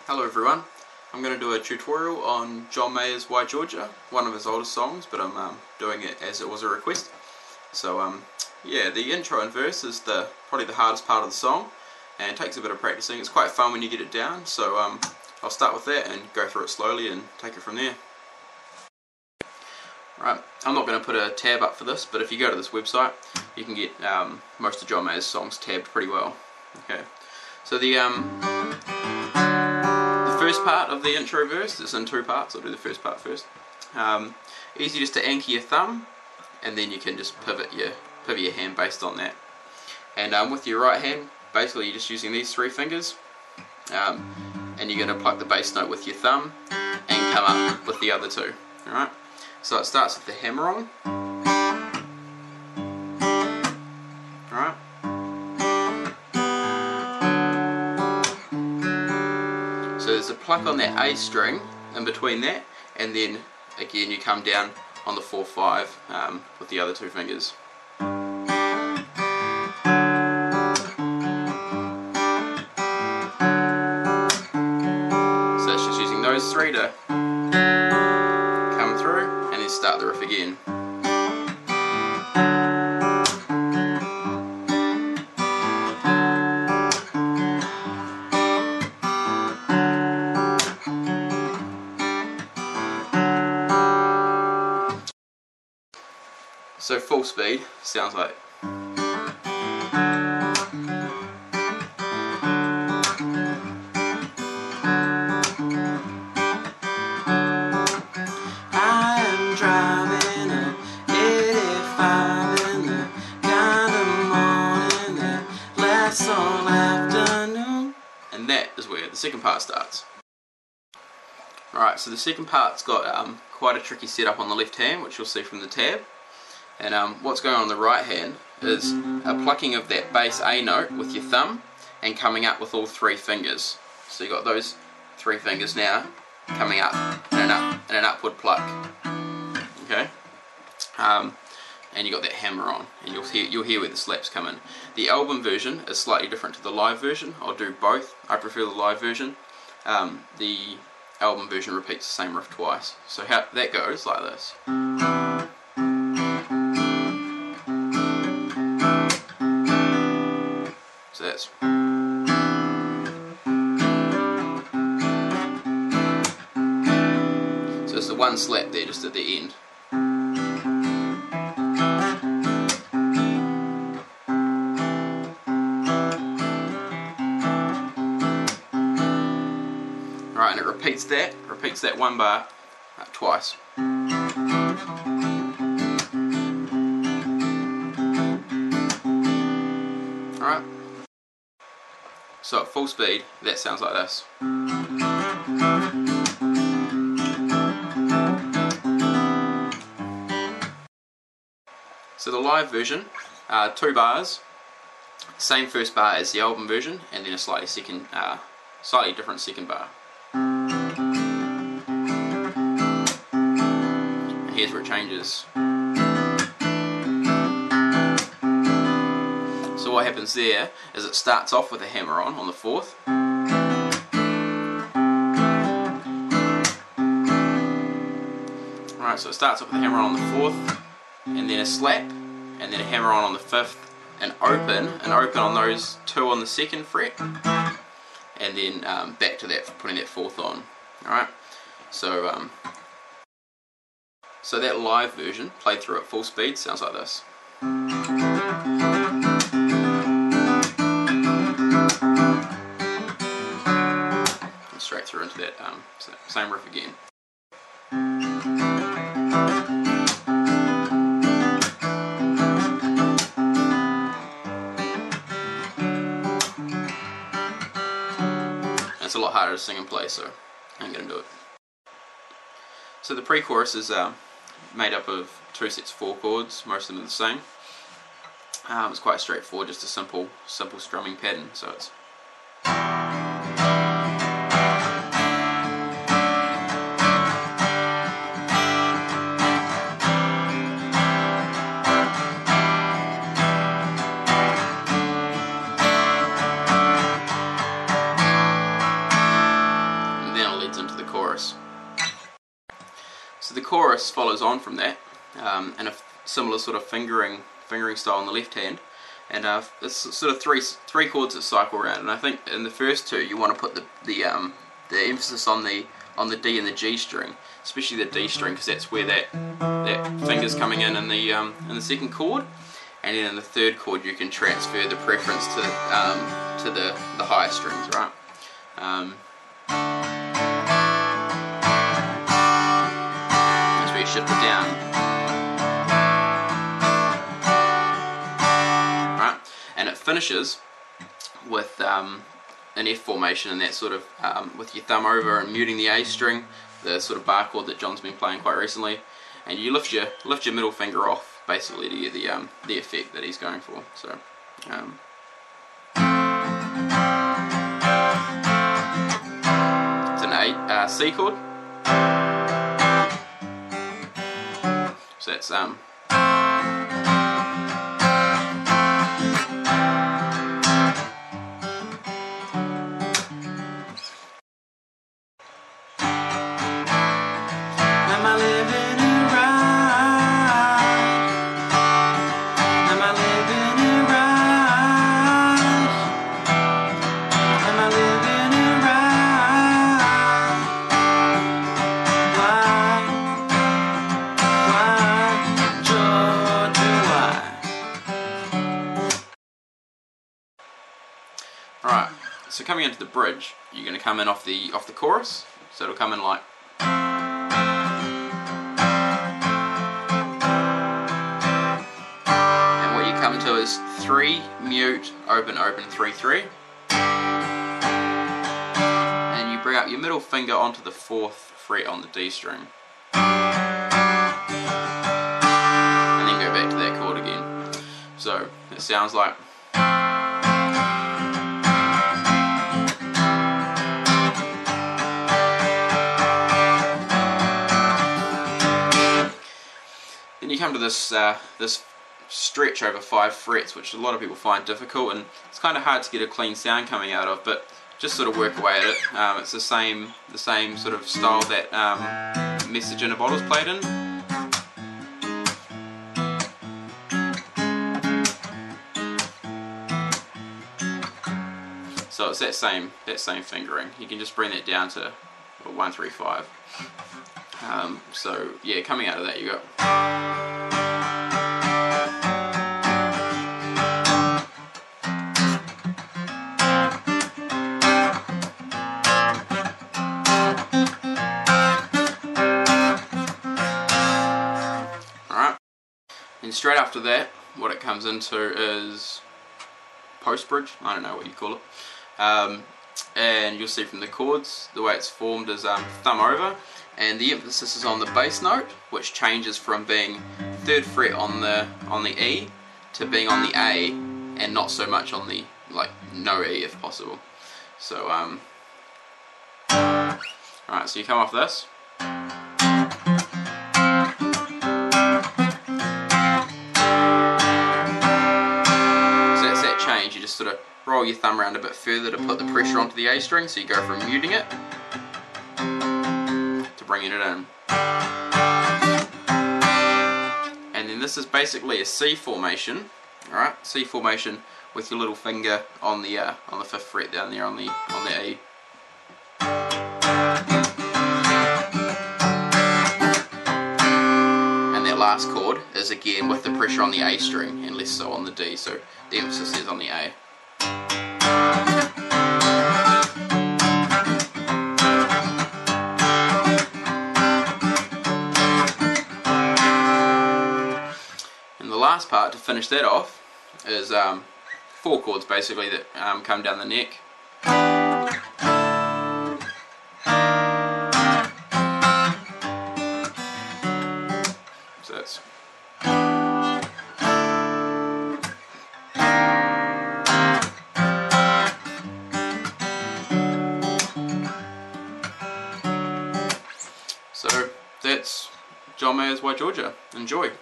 Hello everyone, I'm going to do a tutorial on John Mayer's Why Georgia, one of his oldest songs, but I'm doing it as it was a request. So yeah, the intro and verse is probably the hardest part of the song, and it takes a bit of practicing. It's quite fun when you get it down, so I'll start with that and go through it slowly and take it from there. Right, I'm not going to put a tab up for this, but if you go to this website, you can get most of John Mayer's songs tabbed pretty well. Okay, so the first part of the intro verse is in two parts. I'll do the first part first. Easy just to anchor your thumb, and then you can just pivot your hand based on that. And with your right hand, basically you're just using these three fingers, and you're going to pluck the bass note with your thumb and come up with the other two. All right. So it starts with the hammer on. All right. So there's a pluck on that A string in between that, and then again you come down on the 4/5 with the other two fingers. So it's just using those three to come through and then start the riff again. So full speed sounds like. I am driving a 85 in the kind of morning that lasts all afternoon. And that is where the second part starts. Alright, so the second part's got quite a tricky setup on the left hand, which you'll see from the tab. And what's going on the right hand is a plucking of that bass A note with your thumb and coming up with all three fingers. So you've got those three fingers now coming up in an upward pluck. Okay, and you got that hammer on, and you'll hear where the slaps come in. The album version is slightly different to the live version. I'll do both. I prefer the live version. The album version repeats the same riff twice. So how that goes like this. So that's. So it's the one slap there just at the end. Alright, and it repeats that one bar twice. Alright. So at full speed, that sounds like this. So the live version, 2 bars, same first bar as the album version, and then a slightly different second bar. And here's where it changes. So what happens there is it starts off with a hammer on the 4th. Alright, so it starts off with a hammer on the 4th, and then a slap, and then a hammer on the 5th, and open on those 2 on the 2nd fret, and then back to that, putting that 4th on. Alright, so so that live version, played through at full speed, sounds like this. Straight through into that same riff again. And it's a lot harder to sing and play, so I ain't gonna do it. So the pre-chorus is made up of 2 sets of 4 chords. Most of them are the same. It's quite straightforward, just a simple strumming pattern. So it's. chorus. So the chorus follows on from that, and a similar sort of fingering style on the left hand, and it's sort of three chords that cycle around. And I think in the first two you want to put the emphasis on the D and the G string, especially the D string, because that's where that finger's coming in the second chord. And then in the third chord you can transfer the preference to the higher strings, right? That's where you shift it down, right? And it finishes with an F formation, and that sort of with your thumb over and muting the A string, the sort of bar chord that John's been playing quite recently, and you lift your middle finger off, basically, to get the effect that he's going for. So it's an C chord. So that's Am I living it right? Am I living it right? Am I living it right? Why, Georgia, why? Alright, so coming into the bridge, you're going to come in off the chorus, so it'll come in like. Come to is 3, mute, open, open, 3, 3. And you bring up your middle finger onto the 4th fret on the D string. And then go back to that chord again. So it sounds like. Then you come to this stretch over 5 frets, which a lot of people find difficult, and it's kind of hard to get a clean sound coming out of, but just sort of work away at it. It's the same sort of style that Message in a Bottle's played in. So it's that same fingering. You can just bring that down to 1, 3, 5. So yeah, coming out of that you go. And straight after that, what it comes into is post bridge. I don't know what you call it. And you'll see from the chords, the way it's formed is thumb over, and the emphasis is on the bass note, which changes from being 3rd fret on the E to being on the A, and not so much on the no E if possible. So alright, so you come off this. You just sort of roll your thumb around a bit further to put the pressure onto the A string, so you go from muting it to bringing it in. And then this is basically a C formation, alright? C formation with your little finger on the 5th fret down there on the E. And that last chord is again with the pressure on the A string and less so on the D, so the emphasis is on the A. And the last part to finish that off is 4 chords basically that come down the neck. So that's John Mayer's Why Georgia. Enjoy.